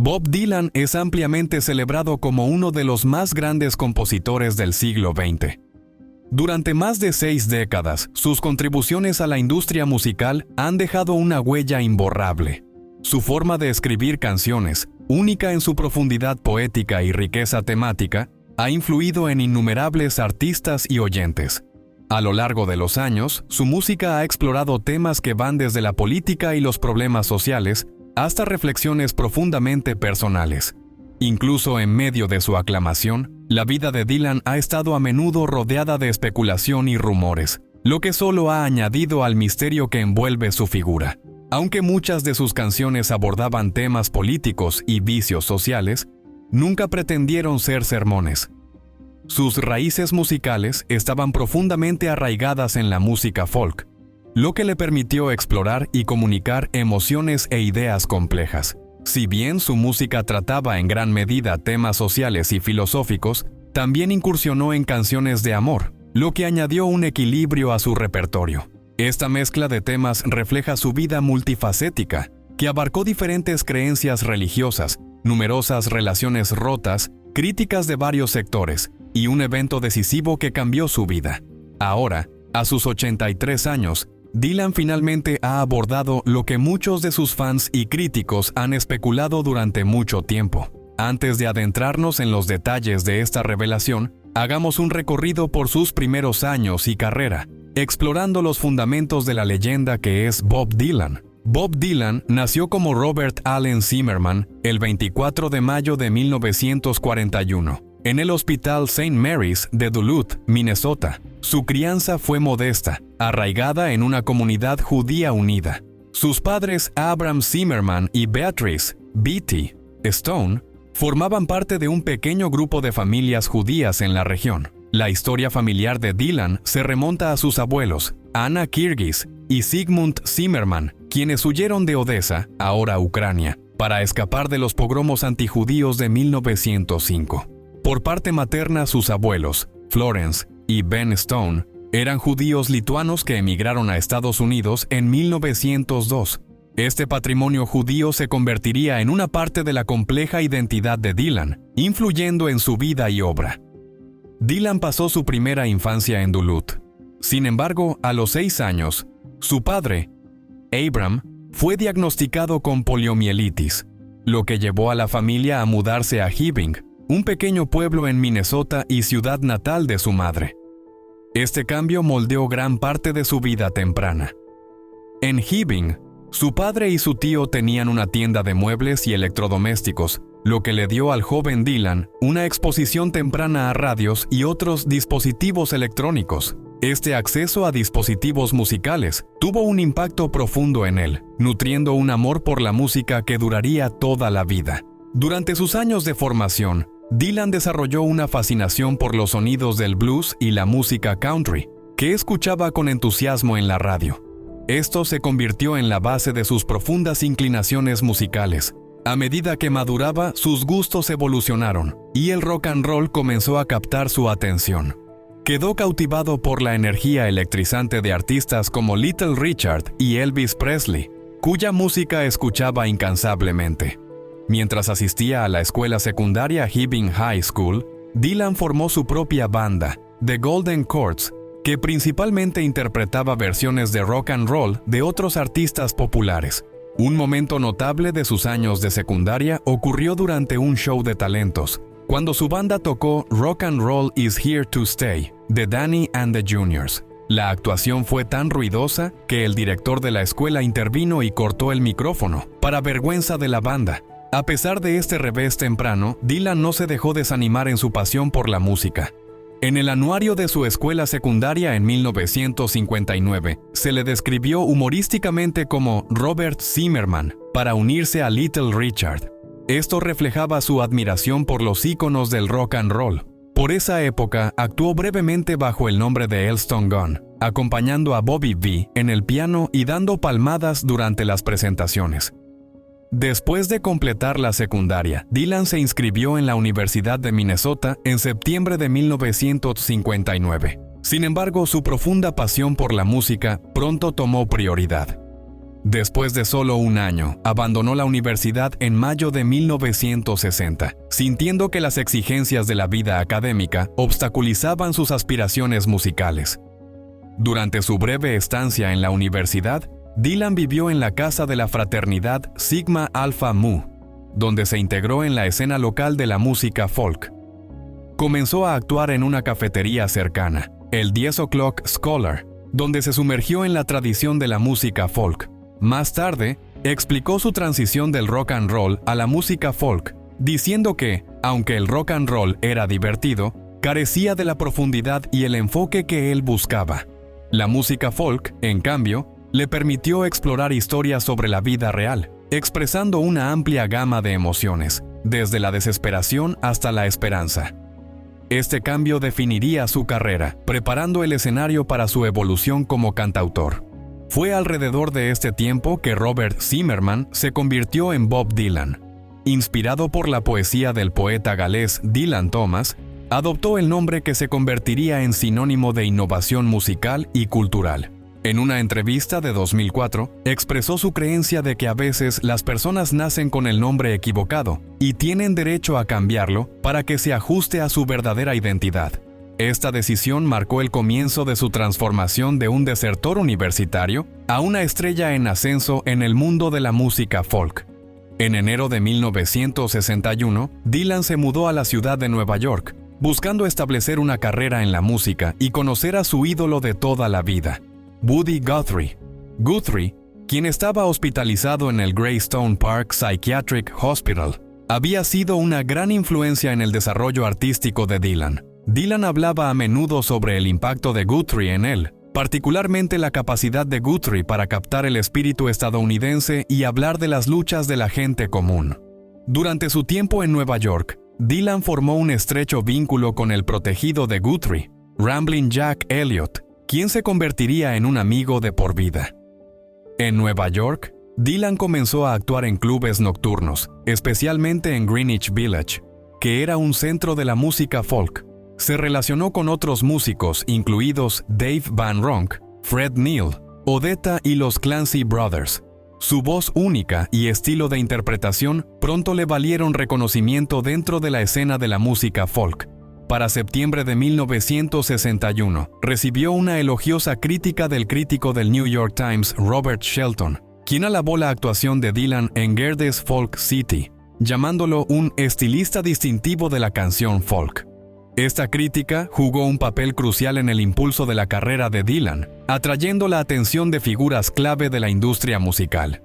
Bob Dylan es ampliamente celebrado como uno de los más grandes compositores del siglo XX. Durante más de 6 décadas, sus contribuciones a la industria musical han dejado una huella imborrable. Su forma de escribir canciones, única en su profundidad poética y riqueza temática, ha influido en innumerables artistas y oyentes. A lo largo de los años, su música ha explorado temas que van desde la política y los problemas sociales hasta reflexiones profundamente personales. Incluso en medio de su aclamación, la vida de Dylan ha estado a menudo rodeada de especulación y rumores, lo que solo ha añadido al misterio que envuelve su figura. Aunque muchas de sus canciones abordaban temas políticos y vicios sociales, nunca pretendieron ser sermones. Sus raíces musicales estaban profundamente arraigadas en la música folk, lo que le permitió explorar y comunicar emociones e ideas complejas. Si bien su música trataba en gran medida temas sociales y filosóficos, también incursionó en canciones de amor, lo que añadió un equilibrio a su repertorio. Esta mezcla de temas refleja su vida multifacética, que abarcó diferentes creencias religiosas, numerosas relaciones rotas, críticas de varios sectores, y un evento decisivo que cambió su vida. Ahora, a sus 83 años, Dylan finalmente ha abordado lo que muchos de sus fans y críticos han especulado durante mucho tiempo. Antes de adentrarnos en los detalles de esta revelación, hagamos un recorrido por sus primeros años y carrera, explorando los fundamentos de la leyenda que es Bob Dylan. Bob Dylan nació como Robert Allen Zimmerman el 24 de mayo de 1941. En el Hospital St. Mary's de Duluth, Minnesota. Su crianza fue modesta, arraigada en una comunidad judía unida. Sus padres, Abram Zimmerman y Beatrice (Betty) Stone, formaban parte de un pequeño grupo de familias judías en la región. La historia familiar de Dylan se remonta a sus abuelos, Anna Kirgis y Sigmund Zimmerman, quienes huyeron de Odessa, ahora Ucrania, para escapar de los pogromos antijudíos de 1905. Por parte materna, sus abuelos, Florence y Ben Stone, eran judíos lituanos que emigraron a Estados Unidos en 1902. Este patrimonio judío se convertiría en una parte de la compleja identidad de Dylan, influyendo en su vida y obra. Dylan pasó su primera infancia en Duluth. Sin embargo, a los 6 años, su padre, Abram, fue diagnosticado con poliomielitis, lo que llevó a la familia a mudarse a Hibbing, un pequeño pueblo en Minnesota y ciudad natal de su madre. Este cambio moldeó gran parte de su vida temprana. En Hibbing, su padre y su tío tenían una tienda de muebles y electrodomésticos, lo que le dio al joven Dylan una exposición temprana a radios y otros dispositivos electrónicos. Este acceso a dispositivos musicales tuvo un impacto profundo en él, nutriendo un amor por la música que duraría toda la vida. Durante sus años de formación, Dylan desarrolló una fascinación por los sonidos del blues y la música country, que escuchaba con entusiasmo en la radio. Esto se convirtió en la base de sus profundas inclinaciones musicales. A medida que maduraba, sus gustos evolucionaron, y el rock and roll comenzó a captar su atención. Quedó cautivado por la energía electrizante de artistas como Little Richard y Elvis Presley, cuya música escuchaba incansablemente. Mientras asistía a la escuela secundaria Hibbing High School, Dylan formó su propia banda, The Golden Chords, que principalmente interpretaba versiones de rock and roll de otros artistas populares. Un momento notable de sus años de secundaria ocurrió durante un show de talentos, cuando su banda tocó Rock and Roll is Here to Stay, de Danny and the Juniors. La actuación fue tan ruidosa que el director de la escuela intervino y cortó el micrófono, para vergüenza de la banda. A pesar de este revés temprano, Dylan no se dejó desanimar en su pasión por la música. En el anuario de su escuela secundaria en 1959, se le describió humorísticamente como Robert Zimmerman, para unirse a Little Richard. Esto reflejaba su admiración por los íconos del rock and roll. Por esa época, actuó brevemente bajo el nombre de Elton John, acompañando a Bobby Vee en el piano y dando palmadas durante las presentaciones. Después de completar la secundaria, Dylan se inscribió en la Universidad de Minnesota en septiembre de 1959. Sin embargo, su profunda pasión por la música pronto tomó prioridad. Después de solo un año, abandonó la universidad en mayo de 1960, sintiendo que las exigencias de la vida académica obstaculizaban sus aspiraciones musicales. Durante su breve estancia en la universidad, Dylan vivió en la casa de la fraternidad Sigma Alpha Mu, donde se integró en la escena local de la música folk. Comenzó a actuar en una cafetería cercana, el 10 O'Clock Scholar, donde se sumergió en la tradición de la música folk. Más tarde, explicó su transición del rock and roll a la música folk, diciendo que, aunque el rock and roll era divertido, carecía de la profundidad y el enfoque que él buscaba. La música folk, en cambio, le permitió explorar historias sobre la vida real, expresando una amplia gama de emociones, desde la desesperación hasta la esperanza. Este cambio definiría su carrera, preparando el escenario para su evolución como cantautor. Fue alrededor de este tiempo que Robert Zimmerman se convirtió en Bob Dylan. Inspirado por la poesía del poeta galés Dylan Thomas, adoptó el nombre que se convertiría en sinónimo de innovación musical y cultural. En una entrevista de 2004, expresó su creencia de que a veces las personas nacen con el nombre equivocado y tienen derecho a cambiarlo para que se ajuste a su verdadera identidad. Esta decisión marcó el comienzo de su transformación de un desertor universitario a una estrella en ascenso en el mundo de la música folk. En enero de 1961, Dylan se mudó a la ciudad de Nueva York, buscando establecer una carrera en la música y conocer a su ídolo de toda la vida, Woody Guthrie. Guthrie, quien estaba hospitalizado en el Greystone Park Psychiatric Hospital, había sido una gran influencia en el desarrollo artístico de Dylan. Dylan hablaba a menudo sobre el impacto de Guthrie en él, particularmente la capacidad de Guthrie para captar el espíritu estadounidense y hablar de las luchas de la gente común. Durante su tiempo en Nueva York, Dylan formó un estrecho vínculo con el protegido de Guthrie, Ramblin' Jack Elliott, quien se convertiría en un amigo de por vida. En Nueva York, Dylan comenzó a actuar en clubes nocturnos, especialmente en Greenwich Village, que era un centro de la música folk. Se relacionó con otros músicos, incluidos Dave Van Ronk, Fred Neil, Odetta y los Clancy Brothers. Su voz única y estilo de interpretación pronto le valieron reconocimiento dentro de la escena de la música folk. Para septiembre de 1961, recibió una elogiosa crítica del crítico del New York Times, Robert Shelton, quien alabó la actuación de Dylan en Gerdes Folk City, llamándolo un estilista distintivo de la canción folk. Esta crítica jugó un papel crucial en el impulso de la carrera de Dylan, atrayendo la atención de figuras clave de la industria musical.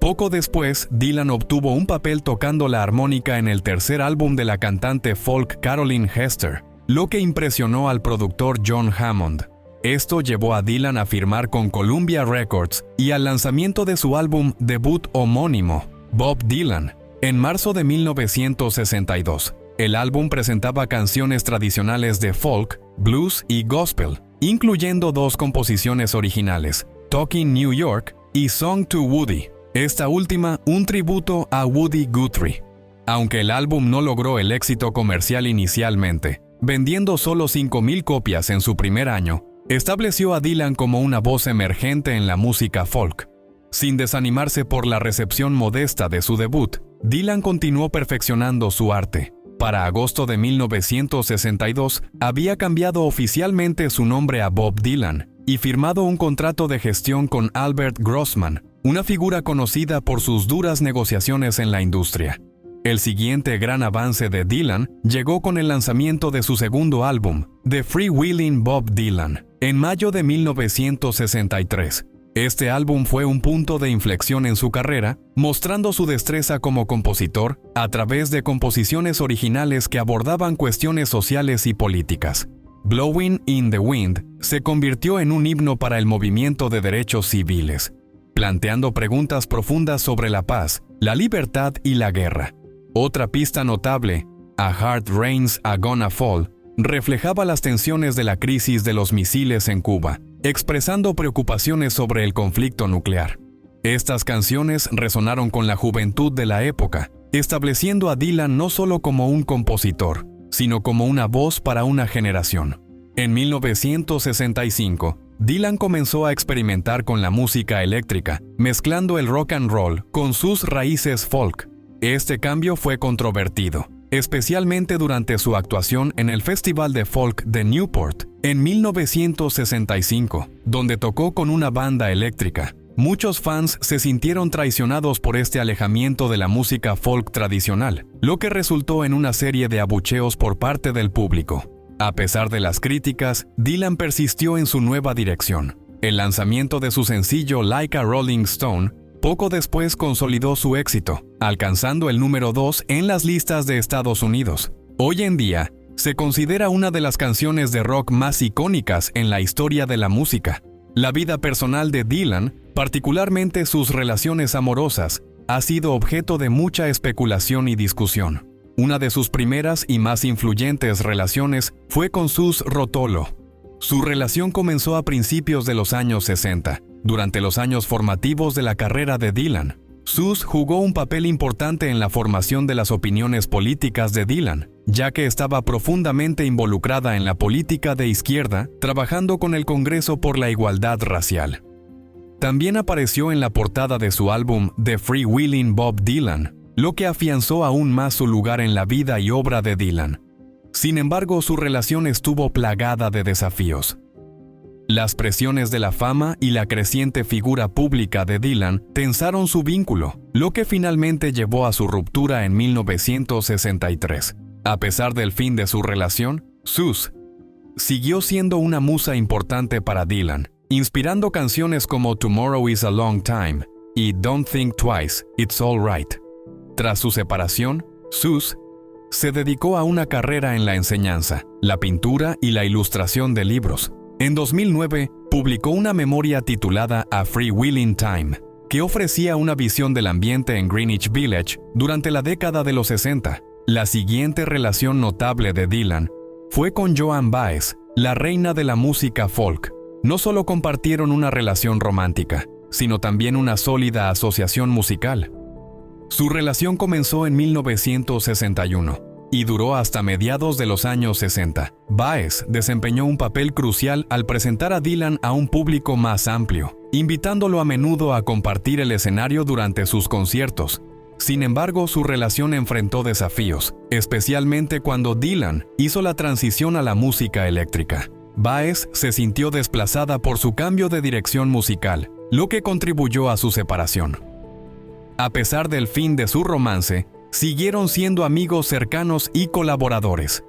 Poco después, Dylan obtuvo un papel tocando la armónica en el tercer álbum de la cantante folk Caroline Hester, lo que impresionó al productor John Hammond. Esto llevó a Dylan a firmar con Columbia Records y al lanzamiento de su álbum debut homónimo, Bob Dylan, en marzo de 1962. El álbum presentaba canciones tradicionales de folk, blues y gospel, incluyendo dos composiciones originales, Talking New York y Song to Woody, esta última un tributo a Woody Guthrie. Aunque el álbum no logró el éxito comercial inicialmente, vendiendo solo 5,000 copias en su primer año, estableció a Dylan como una voz emergente en la música folk. Sin desanimarse por la recepción modesta de su debut, Dylan continuó perfeccionando su arte. Para agosto de 1962, había cambiado oficialmente su nombre a Bob Dylan y firmado un contrato de gestión con Albert Grossman, una figura conocida por sus duras negociaciones en la industria. El siguiente gran avance de Dylan llegó con el lanzamiento de su segundo álbum, The Freewheelin' Bob Dylan, en mayo de 1963. Este álbum fue un punto de inflexión en su carrera, mostrando su destreza como compositor a través de composiciones originales que abordaban cuestiones sociales y políticas. Blowin' in the Wind se convirtió en un himno para el movimiento de derechos civiles, planteando preguntas profundas sobre la paz, la libertad y la guerra. Otra pista notable, A Hard Rain's a Gonna Fall, reflejaba las tensiones de la crisis de los misiles en Cuba, expresando preocupaciones sobre el conflicto nuclear. Estas canciones resonaron con la juventud de la época, estableciendo a Dylan no solo como un compositor, sino como una voz para una generación. En 1965, Dylan comenzó a experimentar con la música eléctrica, mezclando el rock and roll con sus raíces folk. Este cambio fue controvertido, especialmente durante su actuación en el Festival de Folk de Newport en 1965, donde tocó con una banda eléctrica. Muchos fans se sintieron traicionados por este alejamiento de la música folk tradicional, lo que resultó en una serie de abucheos por parte del público. A pesar de las críticas, Dylan persistió en su nueva dirección. El lanzamiento de su sencillo Like a Rolling Stone poco después consolidó su éxito, alcanzando el número 2 en las listas de Estados Unidos. Hoy en día, se considera una de las canciones de rock más icónicas en la historia de la música. La vida personal de Dylan, particularmente sus relaciones amorosas, ha sido objeto de mucha especulación y discusión. Una de sus primeras y más influyentes relaciones fue con Sus Rotolo. Su relación comenzó a principios de los años 60, durante los años formativos de la carrera de Dylan. Sus jugó un papel importante en la formación de las opiniones políticas de Dylan, ya que estaba profundamente involucrada en la política de izquierda, trabajando con el Congreso por la Igualdad Racial. También apareció en la portada de su álbum The Freewheeling Bob Dylan, lo que afianzó aún más su lugar en la vida y obra de Dylan. Sin embargo, su relación estuvo plagada de desafíos. Las presiones de la fama y la creciente figura pública de Dylan tensaron su vínculo, lo que finalmente llevó a su ruptura en 1963. A pesar del fin de su relación, Sus siguió siendo una musa importante para Dylan, inspirando canciones como Tomorrow is a Long Time y Don't Think Twice, It's All Right. Tras su separación, Sus se dedicó a una carrera en la enseñanza, la pintura y la ilustración de libros. En 2009, publicó una memoria titulada A Freewheeling Time, que ofrecía una visión del ambiente en Greenwich Village durante la década de los 60. La siguiente relación notable de Dylan fue con Joan Baez, la reina de la música folk. No solo compartieron una relación romántica, sino también una sólida asociación musical. Su relación comenzó en 1961 y duró hasta mediados de los años 60. Baez desempeñó un papel crucial al presentar a Dylan a un público más amplio, invitándolo a menudo a compartir el escenario durante sus conciertos. Sin embargo, su relación enfrentó desafíos, especialmente cuando Dylan hizo la transición a la música eléctrica. Baez se sintió desplazada por su cambio de dirección musical, lo que contribuyó a su separación. A pesar del fin de su romance, siguieron siendo amigos cercanos y colaboradores.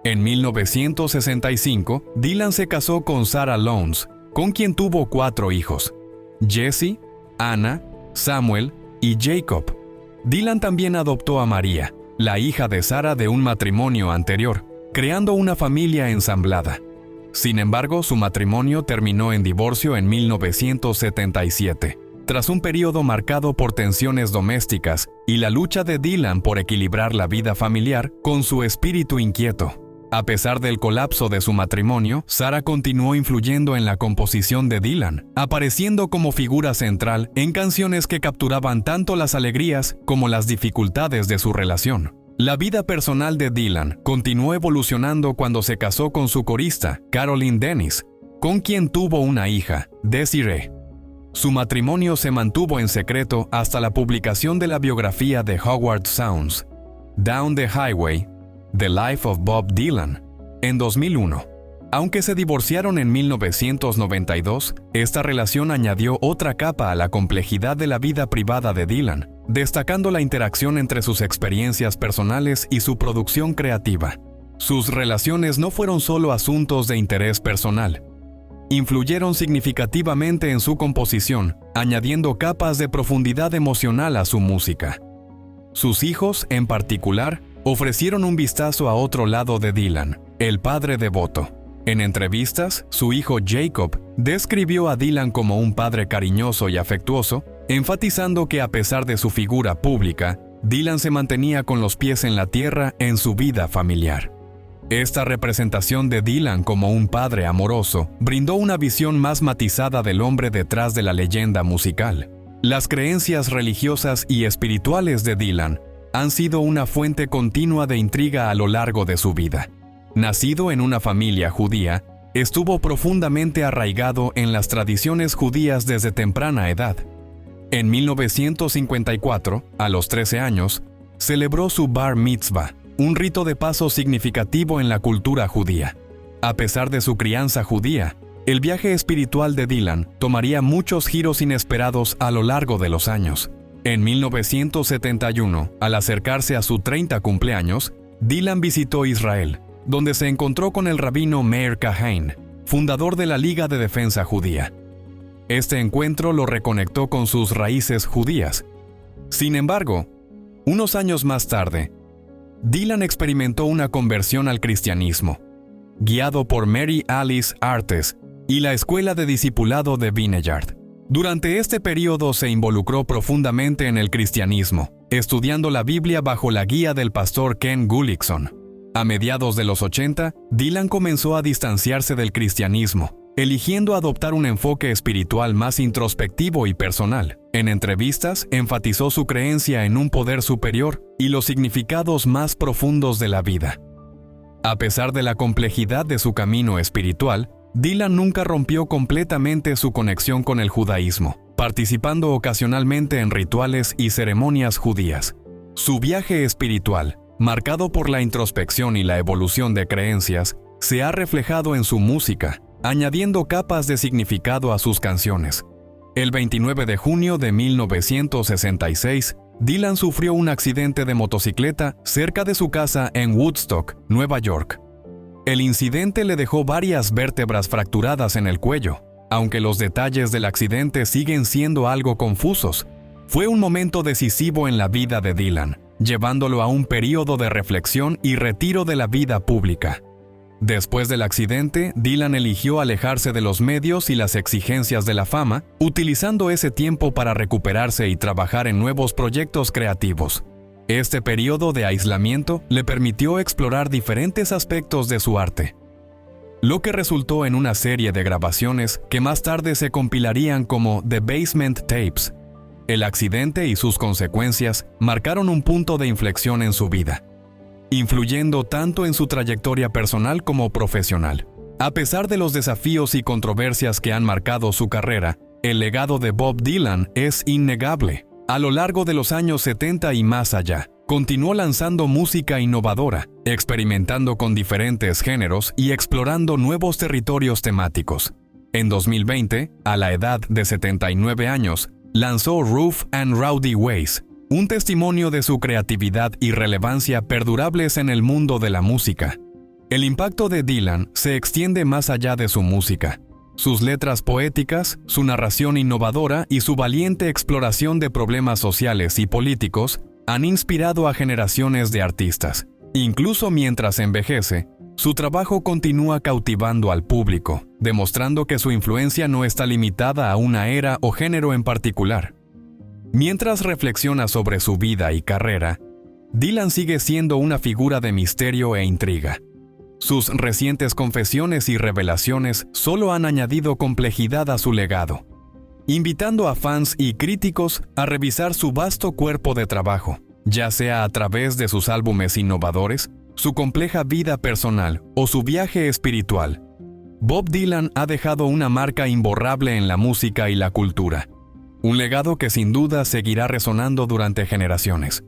En 1965, Dylan se casó con Sarah Lowndes, con quien tuvo 4 hijos: Jesse, Anna, Samuel y Jacob. Dylan también adoptó a María, la hija de Sarah de un matrimonio anterior, creando una familia ensamblada. Sin embargo, su matrimonio terminó en divorcio en 1977. Tras un periodo marcado por tensiones domésticas y la lucha de Dylan por equilibrar la vida familiar con su espíritu inquieto. A pesar del colapso de su matrimonio, Sarah continuó influyendo en la composición de Dylan, apareciendo como figura central en canciones que capturaban tanto las alegrías como las dificultades de su relación. La vida personal de Dylan continuó evolucionando cuando se casó con su corista, Caroline Dennis, con quien tuvo una hija, Desiree. Su matrimonio se mantuvo en secreto hasta la publicación de la biografía de Howard Zounds, Down the Highway, The Life of Bob Dylan, en 2001. Aunque se divorciaron en 1992, esta relación añadió otra capa a la complejidad de la vida privada de Dylan, destacando la interacción entre sus experiencias personales y su producción creativa. Sus relaciones no fueron solo asuntos de interés personal. Influyeron significativamente en su composición, añadiendo capas de profundidad emocional a su música. Sus hijos, en particular, ofrecieron un vistazo a otro lado de Dylan, el padre devoto. En entrevistas, su hijo Jacob describió a Dylan como un padre cariñoso y afectuoso, enfatizando que a pesar de su figura pública, Dylan se mantenía con los pies en la tierra en su vida familiar. Esta representación de Dylan como un padre amoroso brindó una visión más matizada del hombre detrás de la leyenda musical. Las creencias religiosas y espirituales de Dylan han sido una fuente continua de intriga a lo largo de su vida. Nacido en una familia judía, estuvo profundamente arraigado en las tradiciones judías desde temprana edad. En 1954, a los 13 años, celebró su bar mitzvah, un rito de paso significativo en la cultura judía. A pesar de su crianza judía, el viaje espiritual de Dylan tomaría muchos giros inesperados a lo largo de los años. En 1971, al acercarse a su 30 cumpleaños, Dylan visitó Israel, donde se encontró con el rabino Meir Kahane, fundador de la Liga de Defensa Judía. Este encuentro lo reconectó con sus raíces judías. Sin embargo, unos años más tarde, Dylan experimentó una conversión al cristianismo, guiado por Mary Alice Artes y la Escuela de Discipulado de Vineyard. Durante este periodo se involucró profundamente en el cristianismo, estudiando la Biblia bajo la guía del pastor Ken Gullickson. A mediados de los 80, Dylan comenzó a distanciarse del cristianismo, eligiendo adoptar un enfoque espiritual más introspectivo y personal. En entrevistas, enfatizó su creencia en un poder superior y los significados más profundos de la vida. A pesar de la complejidad de su camino espiritual, Dylan nunca rompió completamente su conexión con el judaísmo, participando ocasionalmente en rituales y ceremonias judías. Su viaje espiritual, marcado por la introspección y la evolución de creencias, se ha reflejado en su música, añadiendo capas de significado a sus canciones. El 29 de junio de 1966, Dylan sufrió un accidente de motocicleta cerca de su casa en Woodstock, Nueva York. El incidente le dejó varias vértebras fracturadas en el cuello. Aunque los detalles del accidente siguen siendo algo confusos, fue un momento decisivo en la vida de Dylan, llevándolo a un período de reflexión y retiro de la vida pública. Después del accidente, Dylan eligió alejarse de los medios y las exigencias de la fama, utilizando ese tiempo para recuperarse y trabajar en nuevos proyectos creativos. Este periodo de aislamiento le permitió explorar diferentes aspectos de su arte, lo que resultó en una serie de grabaciones que más tarde se compilarían como The Basement Tapes. El accidente y sus consecuencias marcaron un punto de inflexión en su vida, influyendo tanto en su trayectoria personal como profesional. A pesar de los desafíos y controversias que han marcado su carrera, el legado de Bob Dylan es innegable. A lo largo de los años 70 y más allá, continuó lanzando música innovadora, experimentando con diferentes géneros y explorando nuevos territorios temáticos. En 2020, a la edad de 79 años, lanzó Rough and Rowdy Ways, un testimonio de su creatividad y relevancia perdurables en el mundo de la música. El impacto de Dylan se extiende más allá de su música. Sus letras poéticas, su narración innovadora y su valiente exploración de problemas sociales y políticos han inspirado a generaciones de artistas. Incluso mientras envejece, su trabajo continúa cautivando al público, demostrando que su influencia no está limitada a una era o género en particular. Mientras reflexiona sobre su vida y carrera, Dylan sigue siendo una figura de misterio e intriga. Sus recientes confesiones y revelaciones solo han añadido complejidad a su legado, invitando a fans y críticos a revisar su vasto cuerpo de trabajo, ya sea a través de sus álbumes innovadores, su compleja vida personal o su viaje espiritual. Bob Dylan ha dejado una marca imborrable en la música y la cultura, un legado que sin duda seguirá resonando durante generaciones.